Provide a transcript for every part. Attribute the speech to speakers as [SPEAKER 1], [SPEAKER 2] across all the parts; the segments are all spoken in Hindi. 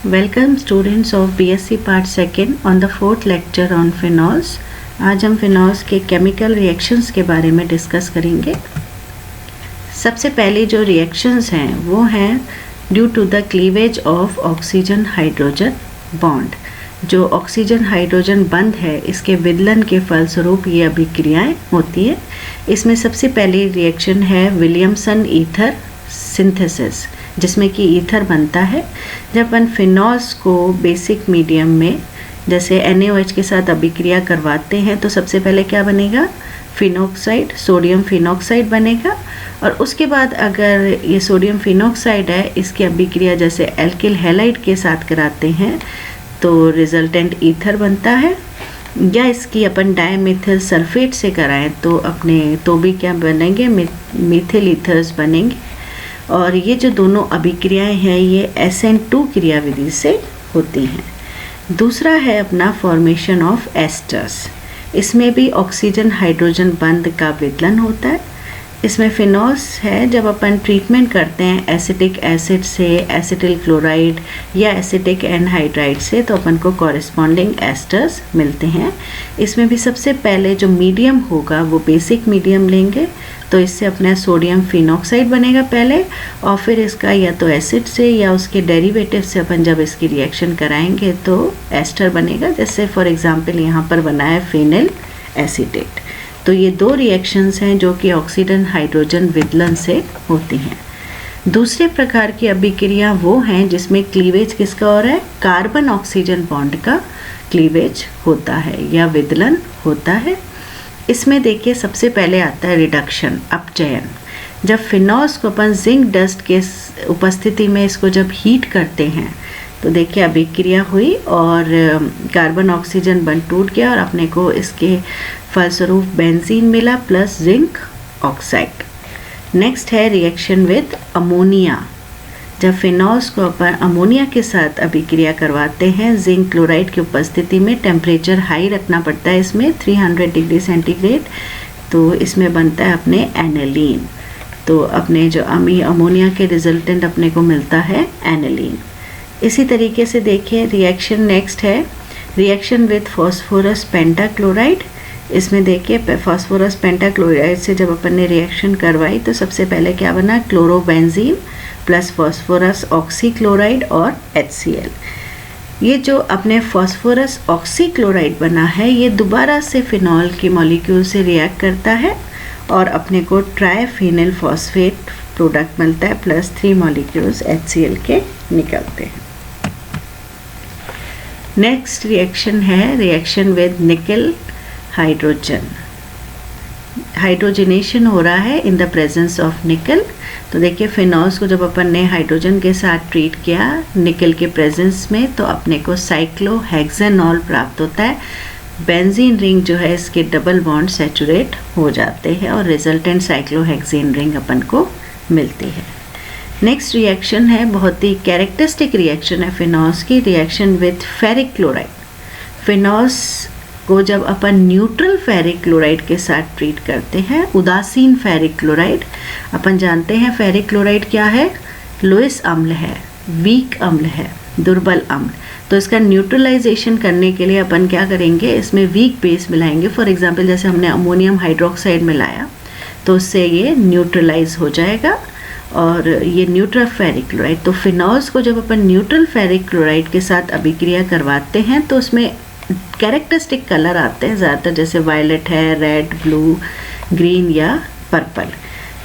[SPEAKER 1] Welcome students of BSc part second on the fourth lecture on phenols. आज हम फिनॉल्स के केमिकल रिएक्शंस के बारे में डिस्कस करेंगे। सबसे पहले जो रिएक्शंस हैं वो हैं due to the cleavage of oxygen hydrogen bond. जो ऑक्सीजन हाइड्रोजन बंध है इसके विदलन के फलस्वरूप ये अभिक्रियाएं होती है। इसमें सबसे पहली रिएक्शन है विलियमसन ईथर सिंथेसिस, जिसमें कि ईथर बनता है। जब अपन फिनॉल्स को बेसिक मीडियम में जैसे NaOH के साथ अभिक्रिया करवाते हैं तो सबसे पहले क्या बनेगा, फिनॉक्साइड, सोडियम फिनॉक्साइड बनेगा। और उसके बाद अगर ये सोडियम फिनॉक्साइड है, इसकी अभिक्रिया जैसे एल्किल हैलाइड के साथ कराते हैं तो रिजल्टेंट ईथर बनता है। या इसकी अपन डायमिथिल सल्फेट से कराएं तो भी क्या बनेंगे, मिथिल ईथर्स बनेंगे। और ये जो दोनों अभिक्रियाएं हैं ये SN2 क्रियाविधि से होती हैं। दूसरा है अपना फॉर्मेशन ऑफ एस्टर्स। इसमें भी ऑक्सीजन हाइड्रोजन बंध का विदलन होता है। इसमें फिनॉल्स है, जब अपन ट्रीटमेंट करते हैं एसिटिक एसिड से, एसिटिल क्लोराइड या एसिटिक एनहाइड्राइड से, तो अपन को कॉरेस्पॉन्डिंग एस्टर्स मिलते हैं। इसमें भी सबसे पहले जो मीडियम होगा वो बेसिक मीडियम लेंगे, तो इससे अपना सोडियम फिनॉक्साइड बनेगा पहले, और फिर इसका या तो एसिड से या उसके डेरिवेटिव से अपन जब इसकी रिएक्शन कराएंगे तो एस्टर बनेगा। जैसे फॉर एग्जांपल यहाँ पर बना है फिनिल एसीटेट। तो ये दो रिएक्शंस हैं जो कि ऑक्सीजन हाइड्रोजन विदलन से होती हैं। दूसरे प्रकार की अभिक्रिया वो हैं जिसमें क्लीवेज किसका हो रहा है, कार्बन ऑक्सीजन बॉन्ड का क्लीवेज होता है या विदलन होता है। इसमें देखिए सबसे पहले आता है रिडक्शन, अपचयन। जब फिनॉल्स को अपन जिंक डस्ट के उपस्थिति में इसको जब हीट करते हैं तो देखिए अभिक्रिया हुई और कार्बन ऑक्सीजन बंध टूट गया और अपने को इसके फलस्वरूप बेंजीन मिला प्लस जिंक ऑक्साइड। नेक्स्ट है रिएक्शन विद अमोनिया। जब फिनॉल्स को अपन अमोनिया के साथ अभिक्रिया करवाते हैं जिंक क्लोराइड की उपस्थिति में, टेम्परेचर हाई रखना पड़ता है इसमें 300 डिग्री सेंटीग्रेड, तो इसमें बनता है अपने एनिलीन। तो अपने जो अमोनिया के रिजल्टेंट अपने को मिलता है एनिलीन। इसी तरीके से देखिए रिएक्शन नेक्स्ट है रिएक्शन विद फॉस्फोरस पेंटाक्लोराइड। इसमें देखिए फॉस्फोरस पेंटाक्लोराइड से जब अपन ने रिएक्शन करवाई तो सबसे पहले क्या बना, क्लोरोबेंजीन प्लस फॉस्फोरस ऑक्सीक्लोराइड और HCl। ये जो अपने फॉस्फोरस ऑक्सीक्लोराइड बना है ये दोबारा से फिनॉल के मॉलिक्यूल से रिएक्ट करता है और अपने को ट्राइफिनिल फॉस्फेट प्रोडक्ट मिलता है प्लस 3 मॉलिक्यूल्स HCl के निकलते हैं। नेक्स्ट रिएक्शन है रिएक्शन विद निकल हाइड्रोजन। हाइड्रोजनेशन हो रहा है इन द प्रेजेंस ऑफ निकल। तो देखिए फिनॉल्स को जब अपन ने हाइड्रोजन के साथ ट्रीट किया निकल के प्रेजेंस में तो अपने को साइक्लोहेक्सेनॉल प्राप्त होता है। बेंजीन रिंग जो है इसके डबल बॉन्ड सैचुरेट हो जाते हैं और रिजल्टेंट साइक्लोहेक्सेन रिंग अपन को मिलती है। नेक्स्ट रिएक्शन है बहुत ही कैरेक्टरिस्टिक रिएक्शन है फिनॉल्स की, reaction with ferric chloride. Phenols को जब अपन न्यूट्रल फेरिक क्लोराइड के साथ ट्रीट करते हैं, उदासीन फेरिक क्लोराइड, अपन जानते हैं फेरिक क्लोराइड क्या है, लोएस अम्ल है, वीक अम्ल है, दुर्बल अम्ल। तो इसका न्यूट्रलाइजेशन करने के लिए अपन क्या करेंगे, इसमें वीक बेस मिलाएंगे। फॉर एग्जांपल जैसे हमने अमोनियम हाइड्रोक्साइड मिलाया तो उससे ये न्यूट्रलाइज हो जाएगा और ये न्यूट्रल फेरिक क्लोराइड। तो फिनॉल्स को जब अपन न्यूट्रल फेरिक क्लोराइड के साथ अभिक्रिया करवाते हैं तो उसमें कैरेक्टरिस्टिक कलर आते हैं ज़्यादातर, जैसे वायलेट है, रेड, ब्लू, ग्रीन या पर्पल।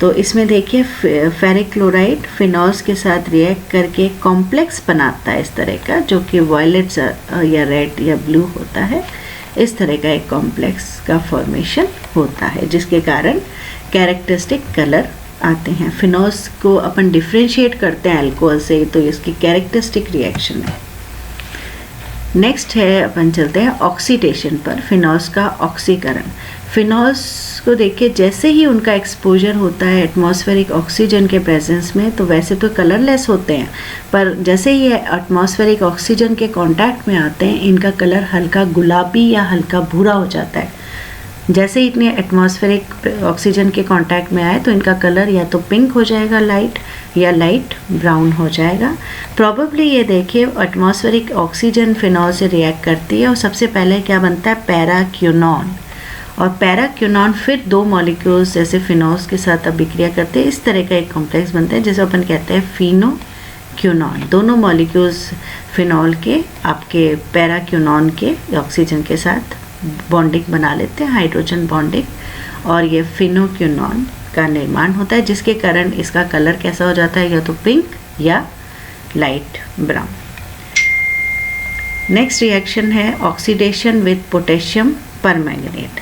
[SPEAKER 1] तो इसमें देखिए फेरिक क्लोराइड फिनॉल्स के साथ रिएक्ट करके कॉम्प्लेक्स बनाता है इस तरह का, जो कि वायलेट या रेड या ब्लू होता है। इस तरह का एक कॉम्प्लेक्स का फॉर्मेशन होता है जिसके कारण कैरेक्टरिस्टिक कलर आते हैं। फिनॉल्स को अपन डिफ्रेंशिएट करते हैं अल्कोहल से, तो इसकी कैरेक्टरिस्टिक रिएक्शन है। नेक्स्ट है अपन चलते हैं ऑक्सीडेशन पर, फिनॉल्स का ऑक्सीकरण। फिनॉल्स को देखिए जैसे ही उनका एक्सपोजर होता है एटमॉस्फेरिक ऑक्सीजन के प्रेजेंस में तो वैसे तो कलरलेस होते हैं, पर जैसे ही एटमॉस्फेरिक ऑक्सीजन के कांटेक्ट में आते हैं इनका कलर हल्का गुलाबी या हल्का भूरा हो जाता है। जैसे ही इतने एटमॉस्फेरिक ऑक्सीजन के कांटेक्ट में आए तो इनका कलर या तो पिंक हो जाएगा लाइट, या लाइट ब्राउन हो जाएगा। प्रॉबेबली ये देखिए एटमॉस्फेरिक ऑक्सीजन फिनॉल से रिएक्ट करती है और सबसे पहले क्या बनता है, पैराक्यूनॉन। और पैराक्यूनॉन फिर 2 मॉलिक्यूल्स जैसे फिनॉल्स के साथ अभिक्रिया करते हैं, इस तरह का एक कॉम्प्लेक्स बनता है जिसे अपन कहते हैं फिनोक्यूनॉन। दोनों मॉलिक्यूल्स फिनॉल के आपके पैराक्यूनॉन के ऑक्सीजन के साथ बॉन्डिंग बना लेते हैं, हाइड्रोजन बॉन्डिंग, और ये फिनोक्यूनॉन का निर्माण होता है जिसके कारण इसका कलर कैसा हो जाता है, या तो पिंक या लाइट ब्राउन। नेक्स्ट रिएक्शन है ऑक्सीडेशन विद पोटेशियम परमैंगनेट।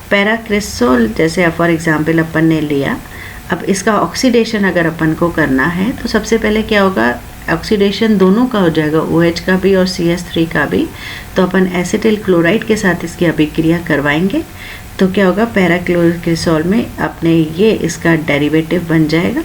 [SPEAKER 1] पैराक्रिसोल जैसे फॉर एग्जांपल अपन ने लिया, अब इसका ऑक्सीडेशन अगर अपन को करना है तो सबसे पहले क्या होगा, ऑक्सीडेशन दोनों का हो जाएगा, OH का भी और CH3 का भी। तो अपन एसिटिल क्लोराइड के साथ इसकी अभिक्रिया करवाएंगे तो क्या होगा, पैराक्लोरिक्रिसोल में अपने ये इसका डेरिवेटिव बन जाएगा,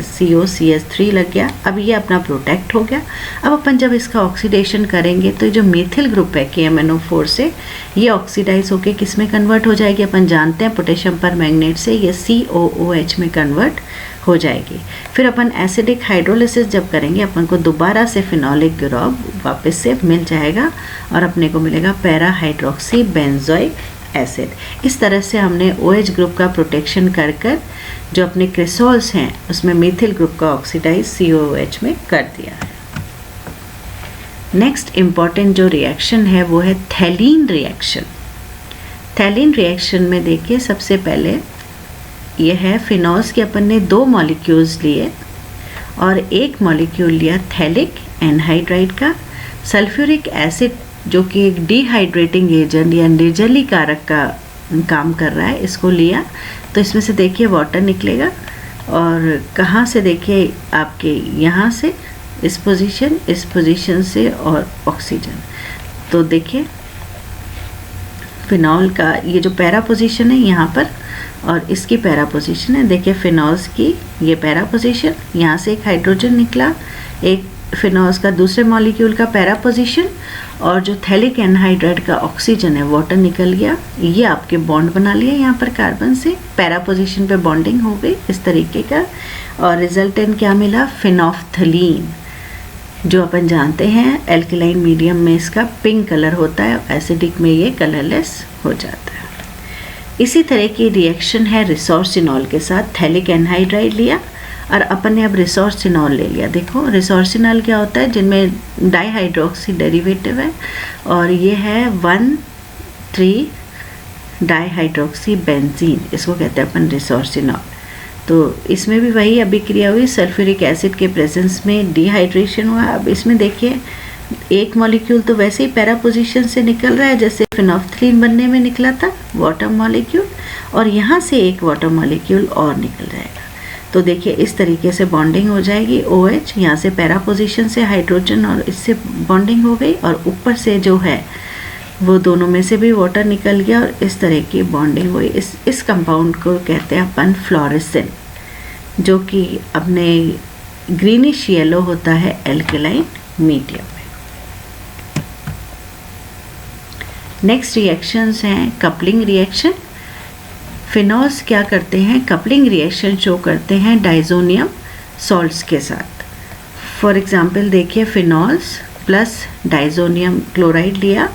[SPEAKER 1] COCH3 लग गया। अब ये अपना प्रोटेक्ट हो गया। अब अपन जब इसका ऑक्सीडेशन करेंगे तो जो मेथिल ग्रुप है KMNO4 से, ये ऑक्सीडाइज होके किस में कन्वर्ट हो जाएगी, अपन जानते हैं पोटेशियम परमैंगनेट से, ये COOH में कन्वर्ट हो जाएगी। फिर अपन एसिडिक हाइड्रोलिसिस जब करेंगे अपन को दोबारा से फिनोलिक ग्रुप वापस से मिल जाएगा और अपने को मिलेगा पैरा हाइड्रोक्सी बेंजोइक एसिड। इस तरह से हमने OH ग्रुप का प्रोटेक्शन कर कर जो अपने क्रिसोल्स हैं उसमें मेथिल ग्रुप का ऑक्सीडाइज COOH में कर दिया है। नेक्स्ट इम्पॉर्टेंट जो रिएक्शन है वो है थैलीन रिएक्शन। थैलीन रिएक्शन में देखिए सबसे पहले ये है फिनॉल्स के अपन ने 2 मॉलिक्यूल्स लिए और एक मॉलिक्यूल लिया थैलिक एनहाइड्राइड का, सल्फ्यूरिक एसिड जो कि एक डिहाइड्रेटिंग एजेंट या निर्जलीकारक का काम कर रहा है, इसको लिया। तो इसमें से देखिए वाटर निकलेगा और कहाँ से, देखिए आपके यहाँ से इस पोजीशन से और ऑक्सीजन। तो देखिए फिनॉल का ये जो पैरा पोजीशन है यहाँ पर और इसकी पैरा पोजीशन है, देखिए फिनॉल्स की ये पैरा पोजीशन, यहाँ से एक हाइड्रोजन निकला, एक फिनॉल्स का दूसरे मॉलिक्यूल का पैरा पोजीशन, और जो थैलिक एनहाइड्राइड का ऑक्सीजन है वाटर निकल गया, ये आपके बॉन्ड बना लिया यहाँ पर कार्बन से, पैरा पोजीशन पे बॉन्डिंग हो गई इस तरीके का, और रिजल्टेंट क्या मिला, फिनोफ्थलीन, जो अपन जानते हैं एल्कलाइन मीडियम में इसका पिंक कलर होता है, एसिडिक में ये कलरलेस हो जाता है। इसी तरह की रिएक्शन है रिसोर्सिनॉल के साथ, थैलिक एनहाइड्राइड लिया और अपन ने अब रिसोर्सिनॉल ले लिया। देखो रिसोर्सिनॉल क्या होता है, जिनमें डाईहाइड्रोक्सी डेरिवेटिव है और ये है 1,3 डाईहाइड्रोक्सी बेंजीन, इसको कहते हैं अपन रिसोर्सिनॉल। तो इसमें भी वही अभिक्रिया हुई, सल्फ्यूरिक एसिड के प्रेजेंस में डिहाइड्रेशन हुआ। अब इसमें देखिए एक मॉलिक्यूल तो वैसे ही पैरा पोजीशन से निकल रहा है जैसे फिनोफ्थलीन बनने में निकला था वाटर मॉलिक्यूल, और यहाँ से एक वाटर मॉलिक्यूल और निकल जाएगा। तो देखिए इस तरीके से बॉन्डिंग हो जाएगी, OH यहाँ से पैरा पोजीशन से हाइड्रोजन और इससे बॉन्डिंग हो गई, और ऊपर से जो है वो दोनों में से भी वाटर निकल गया और इस तरह की बॉन्डिंग हुई। इस कंपाउंड को कहते हैं अपन फ्लोरेसेंट, जो कि अपने ग्रीनिश येलो होता है एल्कलाइन मीडियम में। नेक्स्ट रिएक्शंस हैं कपलिंग रिएक्शन। फिनॉल्स क्या करते हैं, कपलिंग रिएक्शन शो करते हैं डाइजोनियम सॉल्ट्स के साथ। फॉर एग्जांपल देखिए फिनॉल्स प्लस डाइजोनियम क्लोराइड लिया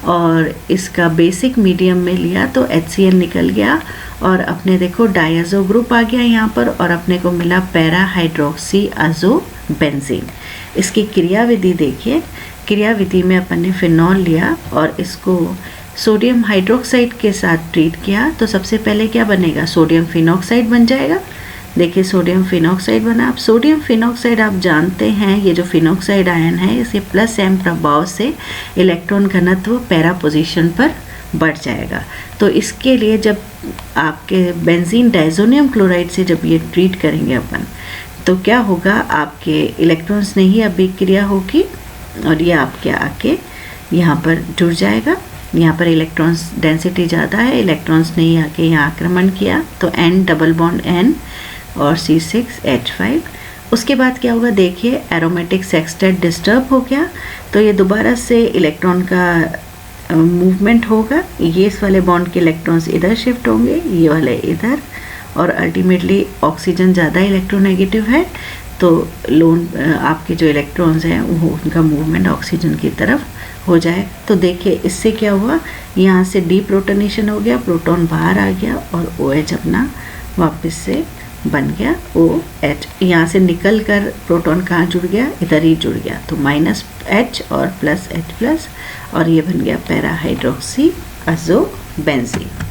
[SPEAKER 1] और इसका बेसिक मीडियम में लिया तो HCl निकल गया और अपने देखो डायज़ो ग्रुप आ गया यहाँ पर, और अपने को मिला पैरा हाइड्रोक्सी अज़ो बेंजीन। इसकी क्रियाविधि देखिए, क्रियाविधि में अपन ने फिनॉल लिया और इसको सोडियम हाइड्रोक्साइड के साथ ट्रीट किया तो सबसे पहले क्या बनेगा, सोडियम फिनॉक्साइड बन जाएगा। देखिए सोडियम फिनॉक्साइड बना। अब सोडियम फिनॉक्साइड आप जानते हैं ये जो फिनॉक्साइड आयन है इसे +m प्रभाव से इलेक्ट्रॉन घनत्व पैरा पोजीशन पर बढ़ जाएगा। तो इसके लिए जब आपके बेंजीन डाइजोनियम क्लोराइड से जब ये ट्रीट करेंगे अपन तो क्या होगा, आपके इलेक्ट्रॉन्स नहीं ही अभिक्रिया होगी और ये आपके आके यहाँ पर जुड़ जाएगा। यहाँ पर इलेक्ट्रॉन्स डेंसिटी ज़्यादा है, इलेक्ट्रॉन्स ने ही आके यहाँ आक्रमण किया तो N डबल बॉन्ड N और C6H5। उसके बाद क्या होगा, देखिए एरोमेटिक सेक्सटेट डिस्टर्ब हो गया तो ये दोबारा से इलेक्ट्रॉन का मूवमेंट होगा, ये इस वाले बॉन्ड के इलेक्ट्रॉन्स इधर शिफ्ट होंगे, ये वाले इधर, और अल्टीमेटली ऑक्सीजन ज़्यादा इलेक्ट्रोनेगेटिव है तो लोन आपके जो इलेक्ट्रॉन्स हैं वो उनका मूवमेंट ऑक्सीजन की तरफ हो जाए। तो देखिए इससे क्या हुआ, यहाँ से डीप्रोटोनेशन हो गया, प्रोटॉन बाहर आ गया और OH अपना वापस से बन गया OH। यहाँ से निकल कर प्रोटॉन कहाँ जुड़ गया, इधर ही जुड़ गया, तो -H और +H+, और ये बन गया पैरा हाइड्रोक्सी अज़ोबेंजीन।